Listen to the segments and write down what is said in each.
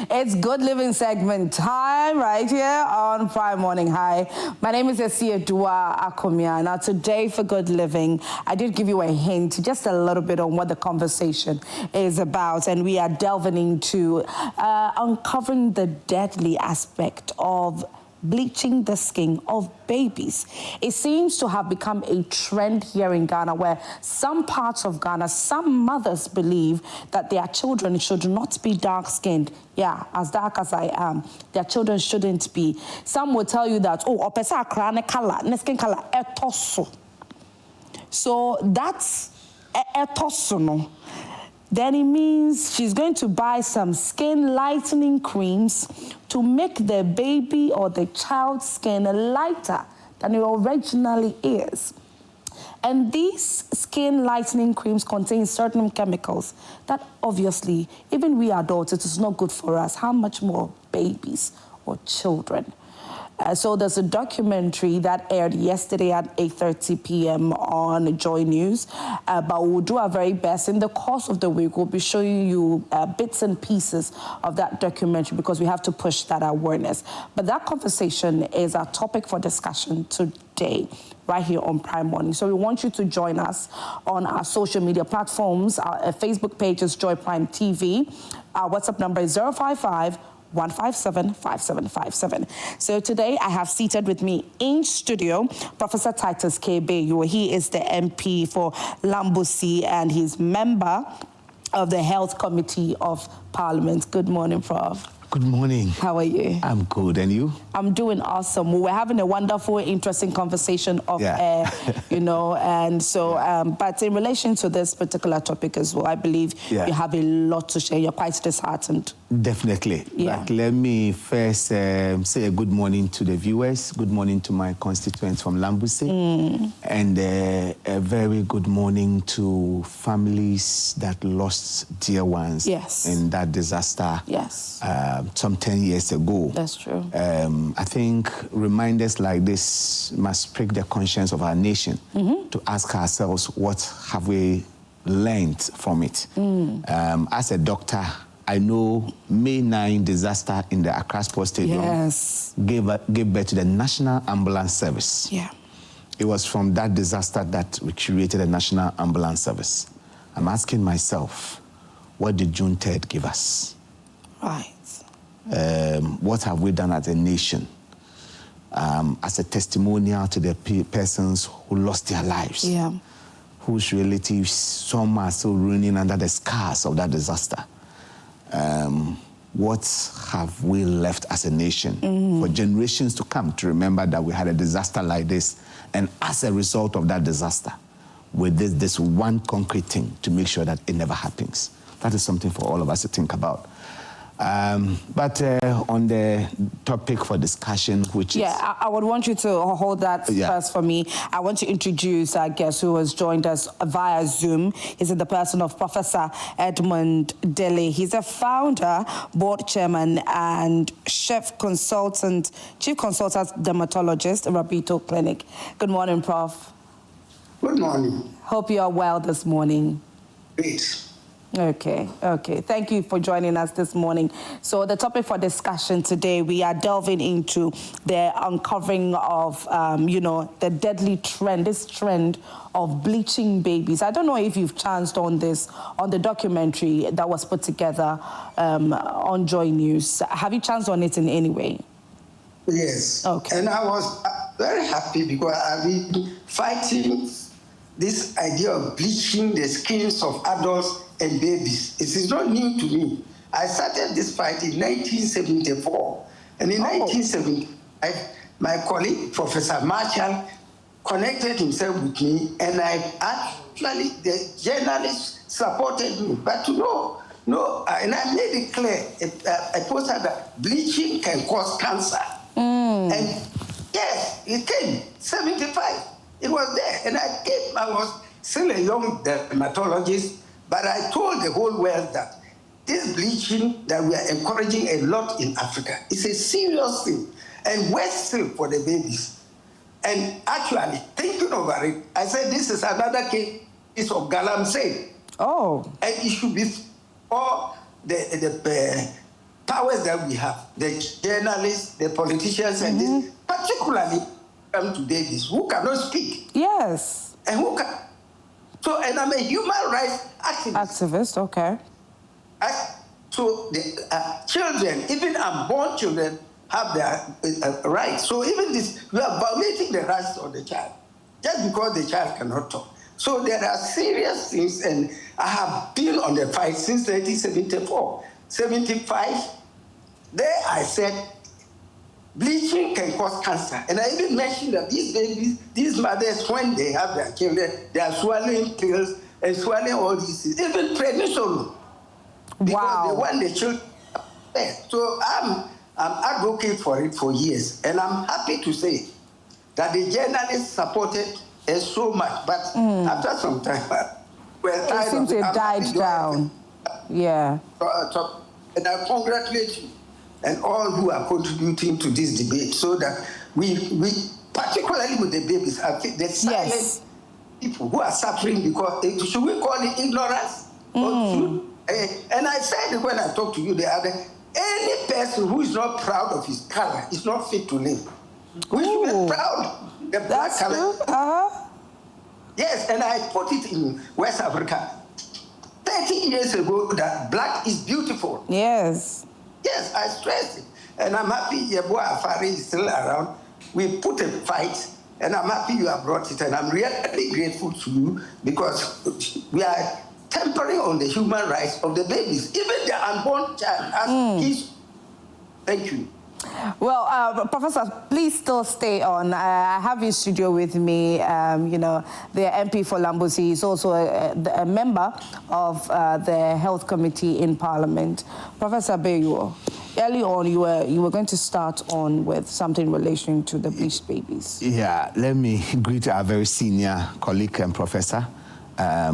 It's Good Living segment time right here on Prime Morning. Hi, my name is Esia Dua Akomia. Now today for Good Living, I did give you a hint, just a little bit on what the conversation is about, and we are delving into uncovering the deadly aspect of bleaching the skin of babies. It seems to have become a trend here in Ghana where some parts of Ghana, some mothers believe that their children should not be dark-skinned. Yeah, as dark as I am, their children shouldn't be. Some will tell you that, oh, opesa akrane color, ne skin color, etoso. So that's etoso no. Then it means she's going to buy some skin lightening creams to make the baby or the child's skin lighter than it originally is. And these skin lightening creams contain certain chemicals that obviously, even we adults, it is not good for us. How much more babies or children? So there's a documentary that aired yesterday at 8:30 p.m. on Joy News, but we'll do our very best. In the course of the week, we'll be showing you bits and pieces of that documentary because we have to push that awareness. But that conversation is our topic for discussion today, right here on Prime Morning. So we want you to join us on our social media platforms. Our Facebook page is Joy Prime TV. Our WhatsApp number is 055-157-5757. So today I have seated with me in studio Professor Titus K. Bayo. He is the MP for Lambusi and he's member of the Health Committee of Parliament. Good morning, Prof. Good morning. How are you? I'm good, and you? I'm doing awesome. We're having a wonderful, interesting conversation off air, you know, and so, but in relation to this particular topic as well, I believe you have a lot to share. You're quite disheartened. Definitely. Yeah. But let me first say a good morning to the viewers, good morning to my constituents from Lambusi, and a very good morning to families that lost dear ones in that disaster. Yes. Some 10 years ago. That's true. I think reminders like this must prick the conscience of our nation to ask ourselves, what have we learned from it? As a doctor, I know May 9 disaster in the Accra Sports Stadium gave birth to the National Ambulance Service. Yeah. It was from that disaster that we created the National Ambulance Service. I'm asking myself, what did June 3rd give us? Right. What have we done as a nation as a testimonial to the persons who lost their lives, whose relatives, some are still ruining under the scars of that disaster? What have we left as a nation for generations to come to remember that we had a disaster like this, and as a result of that disaster, with this one concrete thing to make sure that it never happens? That is something for all of us to think about. But on the topic for discussion, which is... I would want you to hold that first for me. I want to introduce our guest who has joined us via Zoom. He's the person of Professor Edmund Dele. He's a founder, board chairman, and chief consultant dermatologist at Rabito Clinic. Good morning, Prof. Good morning. Hope you are well this morning. Great. Okay. Thank you for joining us this morning. So the topic for discussion today, we are delving into the uncovering of, the deadly trend, this trend of bleaching babies. I don't know if you've chanced on this, on the documentary that was put together on Joy News. Have you chanced on it in any way? Yes. Okay. And I was very happy because I've been fighting this idea of bleaching the skins of adults and babies. It is not new to me. I started this fight in 1974. And in 1975, my colleague, Professor Marshall, connected himself with me, and the journalists supported me. But to know, and I made it clear, I posted that bleaching can cause cancer. And yes, it came, 75. It was there, and I was still a young dermatologist, but I told the whole world that this bleaching that we are encouraging a lot in Africa is a serious thing, and worse still for the babies. And actually, thinking over it, I said this is another case of galamsey. Oh. And it should be all the powers that we have, the journalists, the politicians, and this, particularly come to babies who cannot speak. Yes. And who can. So, and I'm a human rights activist. Activist, okay. So the children, even unborn children, have their rights. So even this, we are violating the rights of the child just because the child cannot talk. So there are serious things, and I have been on the fight since 1974, 75. There I said, bleaching can cause cancer. And I even mentioned that these babies, these mothers, when they have their children, they are swallowing pills and swallowing all these things, even prednisone. Because they want the children. So I'm advocate for it for years. And I'm happy to say that the journalists supported us so much. But after some time, it seems it died down. Yeah. And I congratulate you and all who are contributing to this debate, so that we particularly with the babies, the silent people who are suffering because, should we call it ignorance? Or and I said when I talked to you the other, any person who is not proud of his color is not fit to live. We should be proud of the black color. Yes, and I put it in West Africa 30 years ago that black is beautiful. Yes. Yes, I stressed it. And I'm happy Yeboah Afari is still around. We put a fight, and I'm happy you have brought it. And I'm really grateful to you because we are tampering on the human rights of the babies, even the unborn child. Thank you. Well, Professor, please still stay on. I have in studio with me, you know, the MP for Lambusi is also a member of the Health Committee in Parliament. Professor Bayuo, early on you were going to start on with something in relation to the bleached babies. Yeah, let me greet our very senior colleague and professor.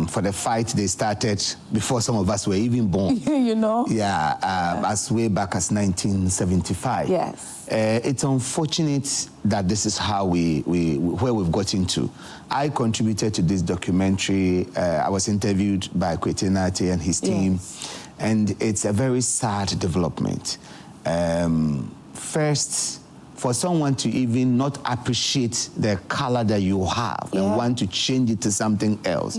For the fight they started before some of us were even born. You know? Yeah, as way back as 1975. Yes. It's unfortunate that this is how where we've got into. I contributed to this documentary. I was interviewed by Kwetenate and his team. Yes. And it's a very sad development. First, for someone to even not appreciate the color that you have and want to change it to something else,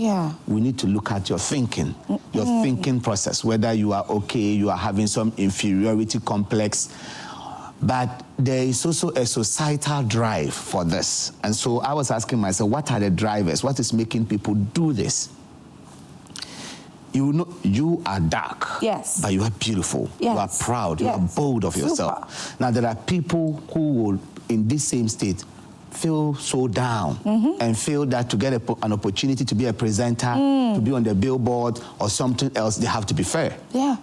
we need to look at your thinking, your thinking process, whether you are okay, you are having some inferiority complex. But there is also a societal drive for this. And so I was asking myself, what are the drivers? What is making people do this? You know, you are dark, but you are beautiful. Yes. You are proud. You are bold of yourself. Now, there are people who will, in this same state, feel so down and feel that to get an opportunity to be a presenter, to be on the billboard or something else, they have to be fair.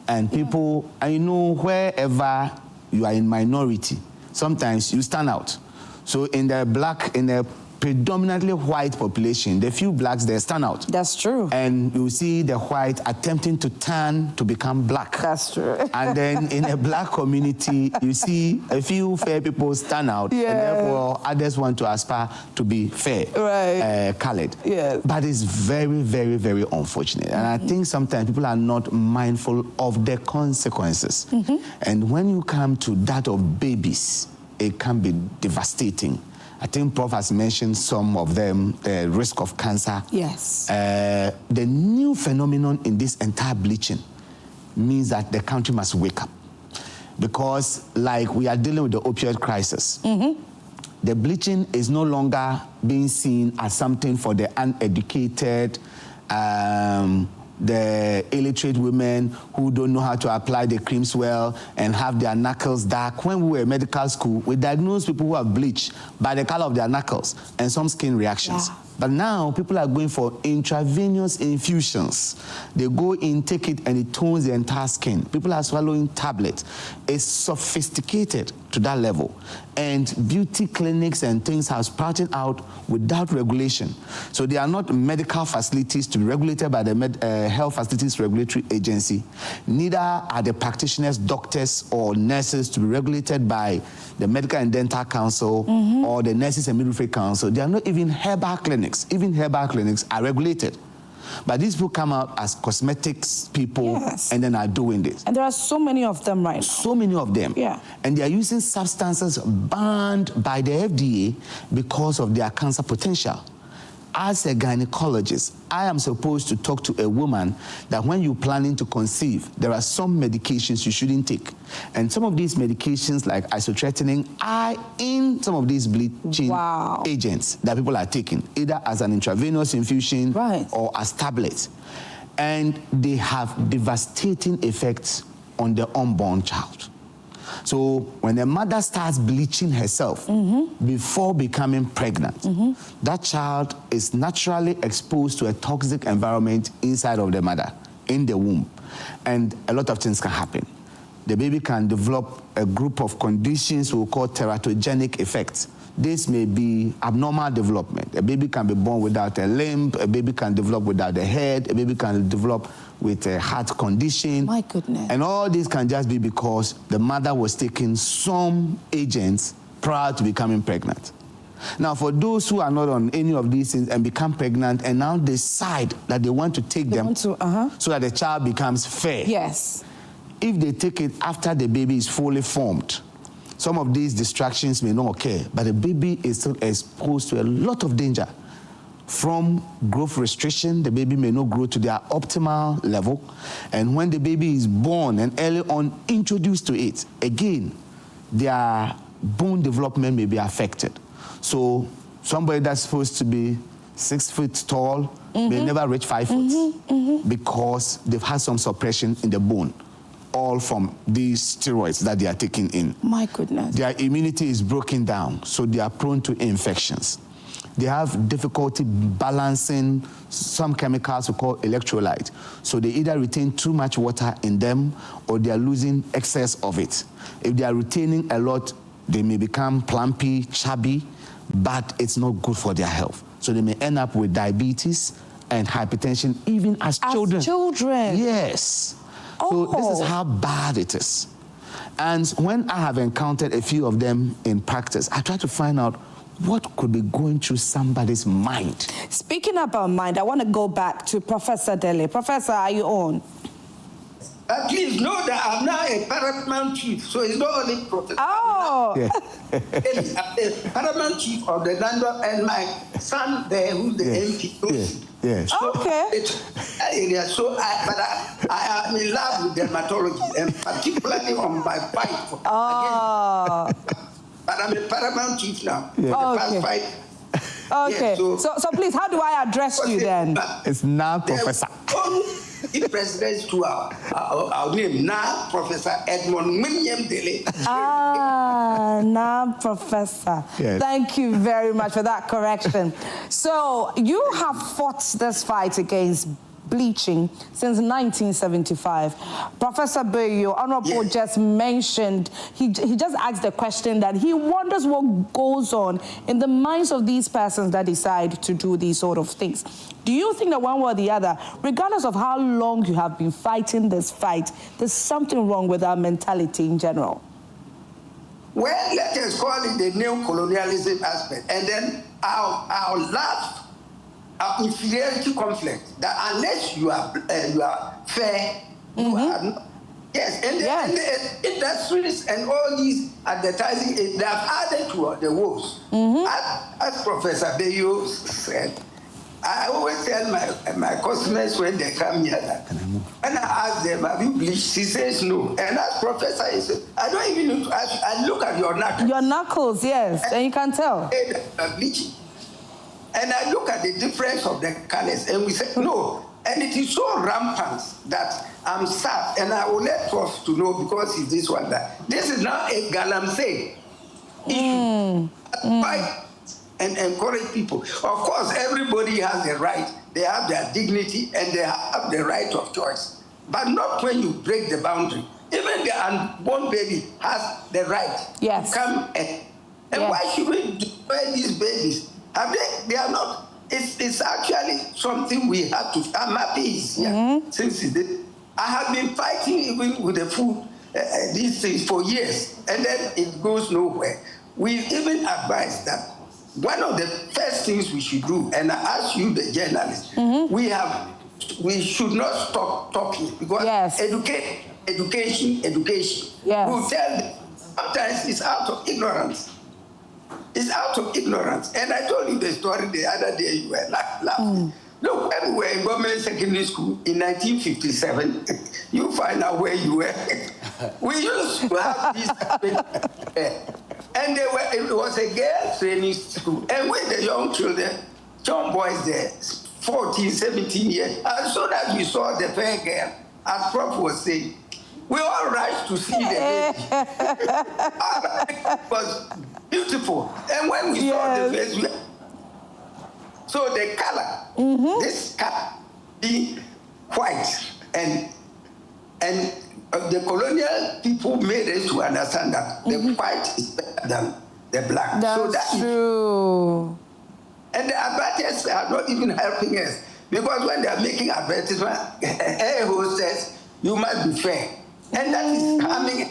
And people, and you know, wherever you are in minority, sometimes you stand out. So in the predominantly white population, the few blacks, they stand out. That's true. And you see the white attempting to turn to become black. That's true. And then in a black community, you see a few fair people stand out, and therefore others want to aspire to be fair, colored. But it's very, very, very unfortunate. And I think sometimes people are not mindful of the consequences. And when you come to that of babies, it can be devastating. I think Prof has mentioned some of them, the risk of cancer. Yes. The new phenomenon in this entire bleaching means that the country must wake up. Because like we are dealing with the opioid crisis, the bleaching is no longer being seen as something for the uneducated, the illiterate women who don't know how to apply the creams well and have their knuckles dark. When we were in medical school, we diagnosed people who have bleach by the color of their knuckles and some skin reactions. But now people are going for intravenous infusions. They go in, take it, and it tones the entire skin. People are swallowing tablets. It's sophisticated to that level. And beauty clinics and things have sprouted out without regulation. So they are not medical facilities to be regulated by the Health Facilities Regulatory Agency. Neither are the practitioners, doctors, or nurses to be regulated by the Medical and Dental Council or the Nurses and Midwifery Council. They are not even herbal clinics. Even herbal clinics are regulated. But these people come out as cosmetics people and then are doing this. And there are so many of them right now. So many of them. Yeah. And they are using substances banned by the FDA because of their cancer potential. As a gynecologist, I am supposed to talk to a woman that when you're planning to conceive, there are some medications you shouldn't take. And some of these medications, like isotretinoin, are in some of these bleaching agents that people are taking, either as an intravenous infusion or as tablets. And they have devastating effects on the unborn child. So when a mother starts bleaching herself before becoming pregnant, that child is naturally exposed to a toxic environment inside of the mother, in the womb. And a lot of things can happen. The baby can develop a group of conditions we call teratogenic effects. This may be abnormal development. A baby can be born without a limb, a baby can develop without a head, a baby can develop with a heart condition. My goodness. And all this can just be because the mother was taking some agents prior to becoming pregnant. Now, for those who are not on any of these things and become pregnant and now decide that they want to take them so that the child becomes fair. Yes. If they take it after the baby is fully formed, some of these distractions may not occur, but the baby is still exposed to a lot of danger. From growth restriction, the baby may not grow to their optimal level. And when the baby is born and early on introduced to it, again, their bone development may be affected. So somebody that's supposed to be 6 feet tall may never reach 5 foot because they've had some suppression in the bone, all from these steroids that they are taking in. My goodness. Their immunity is broken down, so they are prone to infections. They have difficulty balancing some chemicals we call electrolyte. So they either retain too much water in them or they are losing excess of it. If they are retaining a lot, they may become plumpy, chubby, but it's not good for their health. So they may end up with diabetes and hypertension even as children. As children? Yes. So this is how bad it is. And when I have encountered a few of them in practice, I try to find out what could be going through somebody's mind. Speaking about mind, I want to go back to Professor Dele. Professor, are you on? Please know that I'm now a paramount chief, so it's not only Professor. Oh! Yeah. A paramount chief of the land, and my son there, who's the MP. Yes. So okay. So I am in love with dermatology, and particularly on my fight against. But I'm a paramount chief now. Yeah. For the past fight. Okay. Yeah, so please, how do I address you then? It's now Professor. The president's to our name now, Professor Edmond William Dele. Now, Professor. Yes. Thank you very much for that correction. So you have fought this fight against bleaching since 1975. Professor Beyo, Honorable just mentioned, he just asked the question that he wonders what goes on in the minds of these persons that decide to do these sort of things. Do you think that one way or the other, regardless of how long you have been fighting this fight, there's something wrong with our mentality in general? Well, let us call it the neo-colonialism aspect. And then our last inferiority complex, that unless you are fair, you are not. Yes, and the industries and all these advertising, they have added to the woes. As Professor Beyo said, I always tell my customers when they come here that when I ask them, have you bleached? He says no. And as Professor, he says, I don't even need to ask you. I look at your knuckles. Your knuckles, yes, and you can tell. Bleaching. And I look at the difference of the colors, and we say, no. And it is so rampant that I'm sad, and I will let Prof to know because it's this one that. This is now a galamsey issue. and encourage people. Of course, everybody has the right. They have their dignity and they have the right of choice. But not when you break the boundary. Even the unborn baby has the right to come and why should we destroy these babies? They are not. It's actually something we have to. I'm happy since it did. I have been fighting even with the food, these things for years, and then it goes nowhere. We even advised that one of the first things we should do, and I ask you, the journalists, we should not stop talking because education. We'll tell them sometimes it's out of ignorance. It's out of ignorance. And I told you the story the other day, you were laughing. Look, when we were in government secondary school in 1957, you find out where you were. We used to have this, and it was a girls' training school. And with the young children, young boys there, 14, 17 years, as soon as we saw the fair girl, as Prof was saying, we all rushed to see the baby. It was beautiful. And when we saw the face, so the color, this color being white, and the colonial people made us to understand that the white is better than the black. That's true. And the advertisers are not even helping us because when they are making advertisement, air hostess, you must be fair. And that is harming.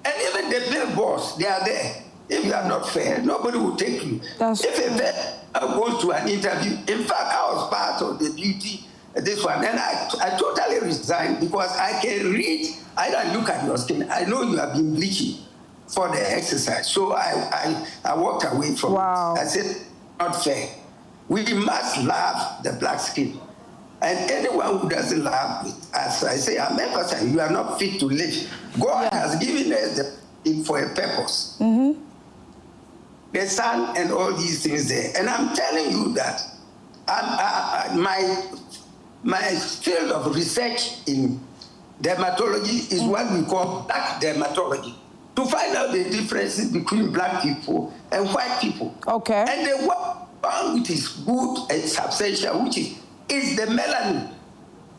And even the billboards, they are there. If you are not fair, nobody will take you. If a vet goes to an interview, in fact, I was part of the beauty, this one, and I totally resigned because I can read, I don't look at your skin. I know you have been bleaching for the exercise. So I walked away from it. I said, not fair. We must love the black skin. And anyone who doesn't love it, as I say, I'm emphasizing, you are not fit to live. God has given us the skin for a purpose. The sun and all these things there. And I'm telling you that my field of research in dermatology is what we call black dermatology, to find out the differences between black people and white people. Okay. And the one which is good and substantial, which is the melanin.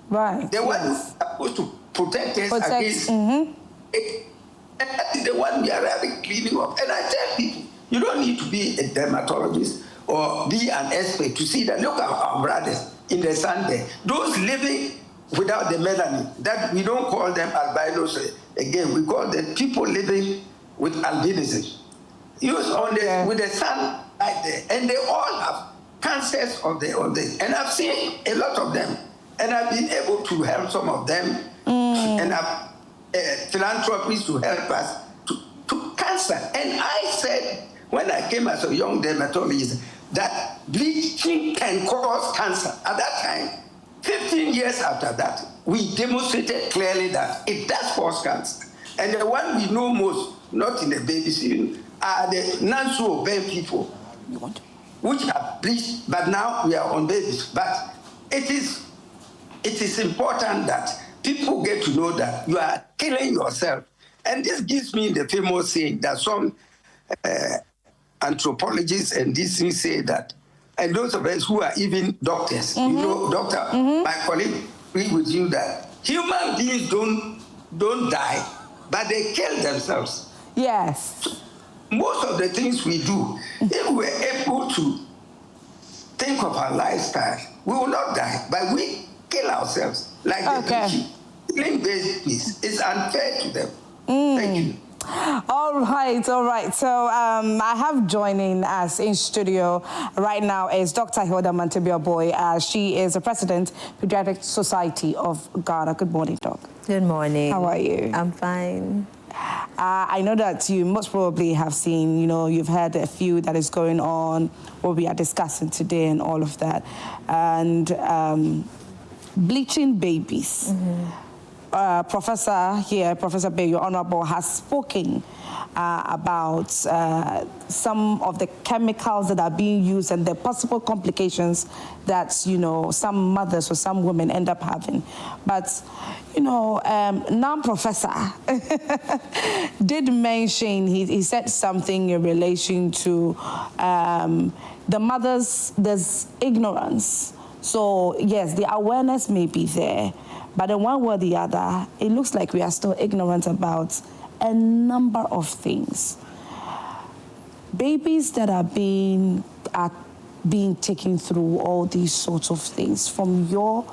Right. The one who's supposed to protect us against it. And that is the one we are really cleaning up. And I tell people, you don't need to be a dermatologist or be an expert to see that. Look at our brothers in the sun there. Those living without the melanin, that we don't call them albinos again. We call them people living with albinism. With the sun right there. And they all have cancers of the. And I've seen a lot of them. And I've been able to help some of them. And I've philanthropies to help us to cancer. And I said, when I came as a young dermatologist, that bleaching can cause cancer. At that time, 15 years after that, we demonstrated clearly that it does cause cancer. And the one we know most, not in the babies, are the non-so-obeying people, which are bleached, but now we are on babies. But it is important that people get to know that you are killing yourself. And this gives me the famous saying that some anthropologists and these things say that, and those of us who are even doctors, you know, doctor, my colleague agree with you that human beings don't die, but they kill themselves. Yes. Most of the things we do, if we're able to think of our lifestyle, we will not die, but we kill ourselves. Like the killing babies is unfair to them. Thank you. All right. So I have joining us in studio right now is Dr. Hilda Mantebio-Boy. She is the President, Pediatrics Society of Ghana. Good morning, Doc. Good morning. How are you? I'm fine. I know that you most probably have seen, you've heard a few that is going on, what we are discussing today and all of that. And bleaching babies. Professor here, Professor Bayo, Honorable, has spoken about some of the chemicals that are being used and the possible complications that, you know, some mothers or some women end up having. But, you know, now Professor did mention, he said something in relation to the mothers, there's ignorance. So, yes, the awareness may be there, but in one way or the other, it looks like we are still ignorant about a number of things. Babies that are being taken through all these sorts of things, from your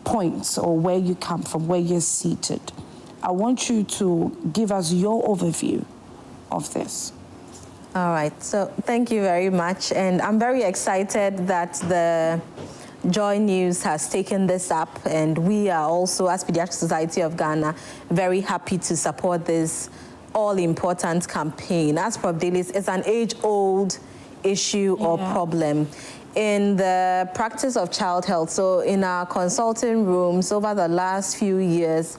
points or where you come from, where you're seated, I want you to give us your overview of this. All right, so thank you very much. And I'm very excited that the Joy News has taken this up, and we are also, as Pediatric Society of Ghana, very happy to support this all-important campaign. As Prof. Daly, it's an age-old issue or problem in the practice of child health. So in our consulting rooms over the last few years,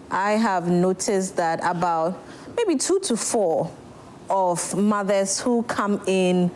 I have noticed that about maybe 2 to 4 of mothers who come in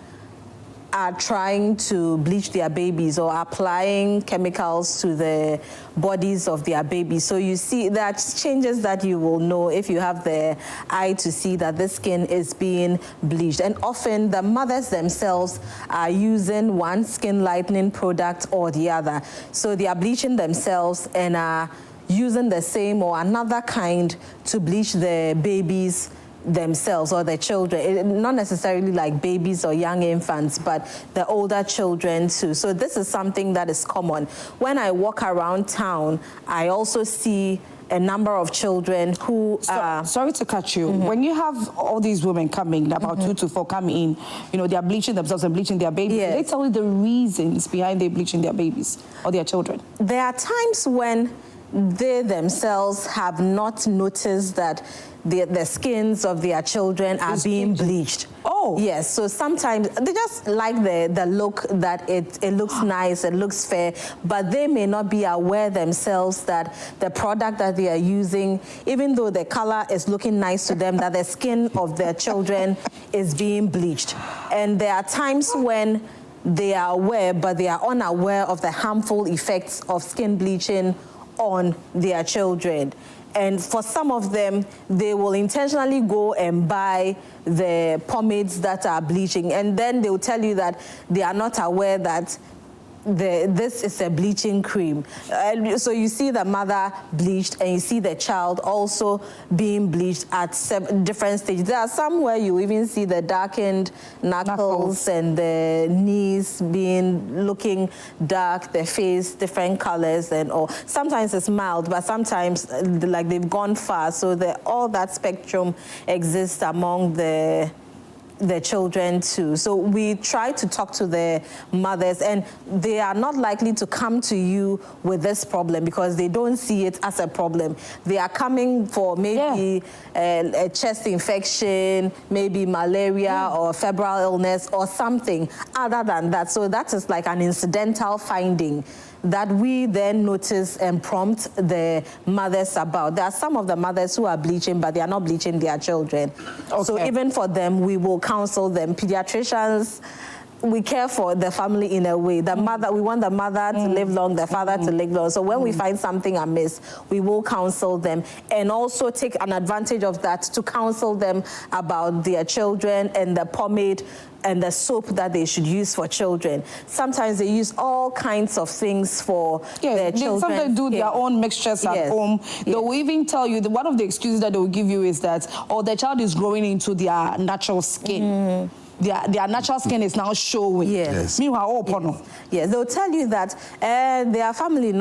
are trying to bleach their babies or applying chemicals to the bodies of their babies. So you see that changes that you will know if you have the eye to see that the skin is being bleached. And often the mothers themselves are using one skin lightening product or the other. So they are bleaching themselves and are using the same or another kind to bleach the babies themselves or their children, not necessarily like babies or young infants, but the older children too. So this is something that is common. When I walk around town, I also see a number of children who are... Sorry to cut you. When you have all these women coming, about 2 to 4 come in, you know, they are bleaching themselves and bleaching their babies. Yes. They tell you the reasons behind they bleaching their babies or their children. There are times when they themselves have not noticed that the skins of their children are being bleached. Oh. Yes, so sometimes they just like the look, that it looks nice, it looks fair, but they may not be aware themselves that the product that they are using, even though the color is looking nice to them, that the skin of their children is being bleached. And there are times when they are aware, but they are unaware of the harmful effects of skin bleaching on their children. And for some of them, they will intentionally go and buy the pomades that are bleaching, and then they will tell you that they are not aware that this is a bleaching cream. So you see the mother bleached and you see the child also being bleached at different stages. There are some where you even see the darkened knuckles and the knees looking dark, the face different colors and all. Sometimes it's mild, but sometimes like they've gone far. So all that spectrum exists among the children too. So we try to talk to the mothers, and they are not likely to come to you with this problem because they don't see it as a problem. They are coming for maybe a chest infection, maybe malaria or febrile illness or something other than that. So that is like an incidental finding that we then notice and prompt the mothers about. There are some of the mothers who are bleaching, but they are not bleaching their children. Okay. So even for them, we will counsel them. Pediatricians, we care for the family in a way. The mother, we want the mother to live long, the father to live long. So when we find something amiss, we will counsel them and also take an advantage of that to counsel them about their children and the pomade and the soap that they should use for children. Sometimes they use all kinds of things for their children. Sometimes do their own mixtures at home. They will even tell you that one of the excuses that they will give you is that, oh, the child is growing into their natural skin. Their natural skin is now showing. Yes. Meanwhile, yes, they'll tell you that their family, you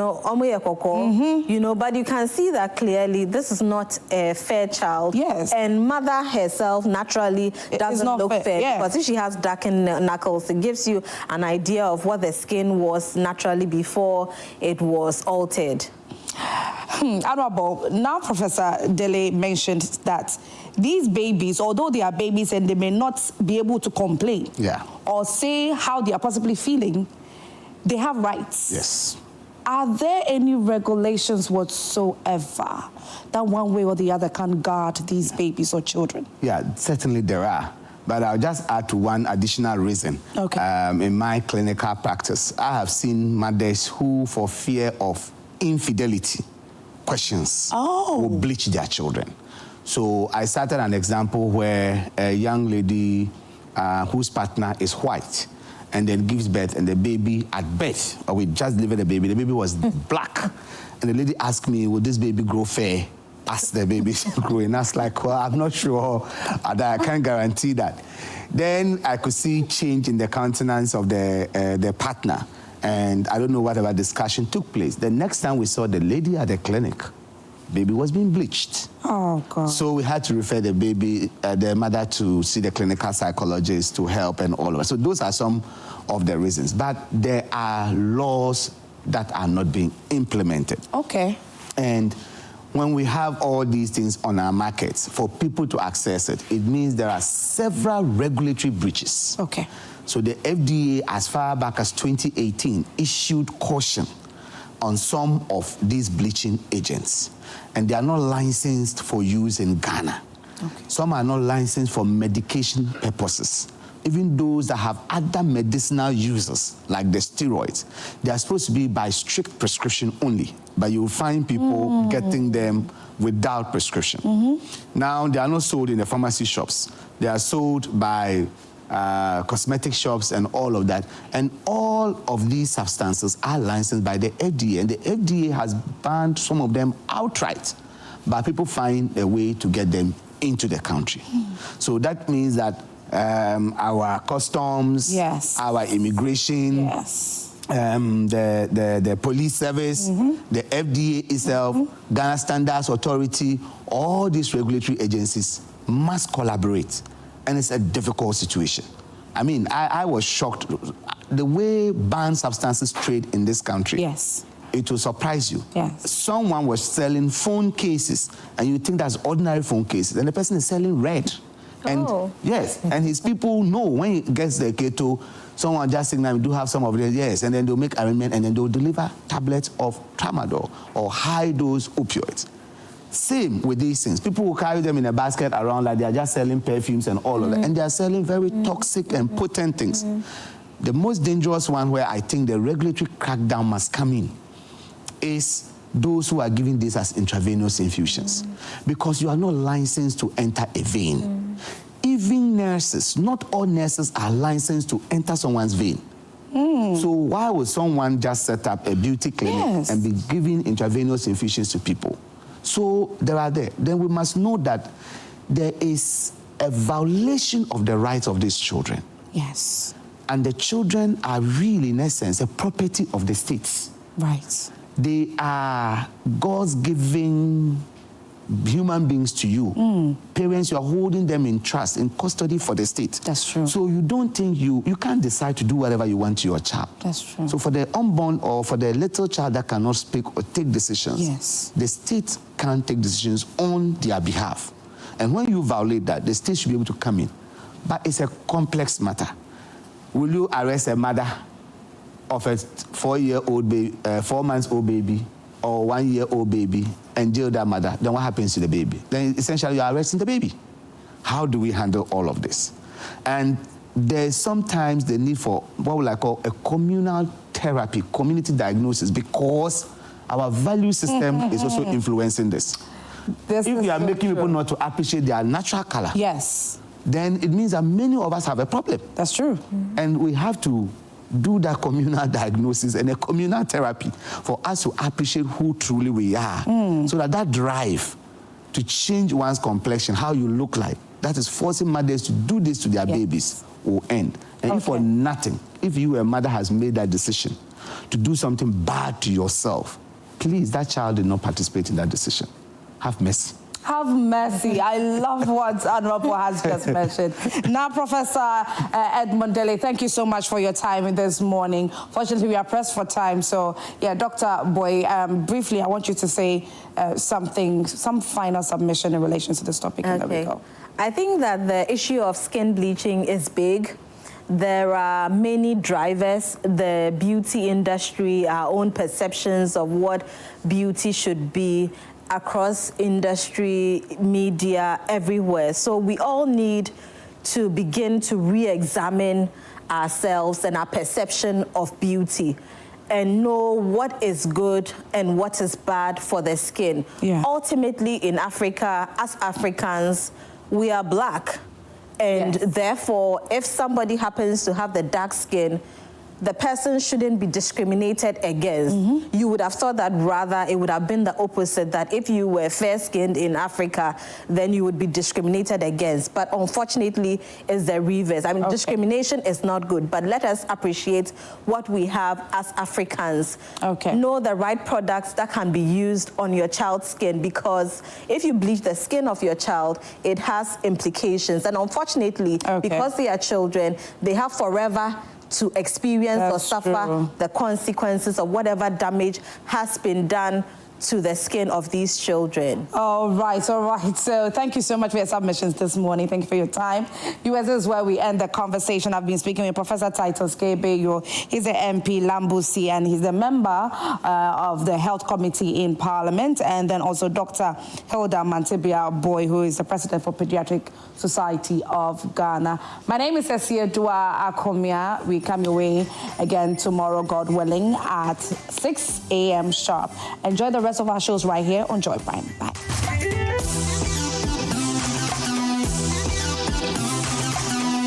know, but you can see that clearly this is not a fair child. Yes. And mother herself naturally doesn't look fair because if she has darkened knuckles, it gives you an idea of what the skin was naturally before it was altered. Honorable, now Professor Dele mentioned that these babies, although they are babies and they may not be able to complain or say how they are possibly feeling, they have rights. Yes. are there any regulations whatsoever that one way or the other can guard these babies or children? Yeah, certainly there are. But I'll just add to one additional reason. Okay. In my clinical practice, I have seen mothers who, for fear of infidelity questions, will bleach their children. So I cited an example where a young lady whose partner is white and then gives birth, and the baby at birth, or we just delivered the baby was black. And the lady asked me, will this baby grow fair as the baby's growing? I was like, well, I'm not sure. I can't guarantee that. Then I could see change in the countenance of the partner. And I don't know whatever discussion took place. The next time we saw the lady at the clinic, baby was being bleached. Oh, God. So we had to refer the mother to see the clinical psychologist to help and all of that. So those are some of the reasons. But there are laws that are not being implemented. Okay. And when we have all these things on our markets, for people to access it, it means there are several regulatory breaches. Okay. So the FDA, as far back as 2018, issued caution on some of these bleaching agents. And they are not licensed for use in Ghana. Okay. Some are not licensed for medication purposes. Even those that have other medicinal uses, like the steroids, they are supposed to be by strict prescription only. But you'll find people getting them without prescription. Now, they are not sold in the pharmacy shops. They are sold by cosmetic shops and all of that. And all of these substances are licensed by the FDA. And the FDA has banned some of them outright. But people find a way to get them into the country. So that means that our customs, our immigration, the police service, the FDA itself, Ghana Standards Authority, all these regulatory agencies must collaborate. And it's a difficult situation. I mean, I was shocked. The way banned substances trade in this country, it will surprise you. Someone was selling phone cases, and you think that's ordinary phone cases, and the person is selling red. And and his people know when he gets the keto, someone just saying, we do have some of it, and then they'll make arrangement, and then they'll deliver tablets of tramadol or high-dose opioids. Same with these things. People will carry them in a basket around like they are just selling perfumes and all of that, and they are selling very toxic and potent things. The most dangerous one where I think the regulatory crackdown must come in is those who are giving this as intravenous infusions, because you are not licensed to enter a vein. Even nurses, not all nurses are licensed to enter someone's vein. So why would someone just set up a beauty clinic and be giving intravenous infusions to people? So there are there. Then we must know that there is a violation of the rights of these children. And the children are really, in essence, a property of the states. They are God's giving human beings to you. Parents, you are holding them in trust, in custody for the state. That's true. So you don't think you can't decide to do whatever you want to your child. That's true. So for the unborn or for the little child that cannot speak or take decisions, the state can't take decisions on their behalf. And when you violate that, the state should be able to come in. But it's a complex matter. Will you arrest a mother of a 4-year-old baby, 4-month-old baby, or 1-year-old baby, and jail that mother? Then what happens to the baby? Then essentially you are arresting the baby. How do we handle all of this? And there's sometimes the need for what we call a communal therapy, community diagnosis, because our value system is also influencing this. If we are making people not to appreciate their natural color, then it means that many of us have a problem. That's true. And we have to do that communal diagnosis and a communal therapy for us to appreciate who truly we are, so that drive to change one's complexion, how you look like, that is forcing mothers to do this to their babies, will end. And if for nothing, if you, a mother, has made that decision to do something bad to yourself, please, that child did not participate in that decision. Have mercy. Have mercy. I love what Honorable has just mentioned. Now, Professor Edmund Dele, thank you so much for your time this morning. Fortunately, we are pressed for time. So, yeah, Dr. Boy, briefly, I want you to say some final submission in relation to this topic, and there we go. I think that the issue of skin bleaching is big. there are many drivers, the beauty industry, our own perceptions of what beauty should be across industry, media, everywhere. So we all need to begin to re-examine ourselves and our perception of beauty and know what is good and what is bad for the skin. Yeah. Ultimately, in Africa, as Africans, we are black. And Yes. therefore, if somebody happens to have the dark skin, the person shouldn't be discriminated against. You would have thought that rather it would have been the opposite, that if you were fair-skinned in Africa, then you would be discriminated against. But unfortunately, it's the reverse. I mean, discrimination is not good, but let us appreciate what we have as Africans. Know the right products that can be used on your child's skin, because if you bleach the skin of your child, it has implications. And unfortunately, because they are children, they have forever to experience or suffer the consequences of whatever damage has been done to the skin of these children. All right. So thank you so much for your submissions this morning. Thank you for your time. Viewers, this is where we end the conversation. I've been speaking with Professor Titus Kebeyo. He's the MP Lambusi, and he's the member of the Health Committee in Parliament, and then also Dr. Hilda Mantibia Boy, who is the President for Pediatric Society of Ghana. My name is Dua Akomia. We come your way again tomorrow, God willing, at 6 a.m. sharp. Enjoy the rest of our shows right here on Joy Prime. Bye.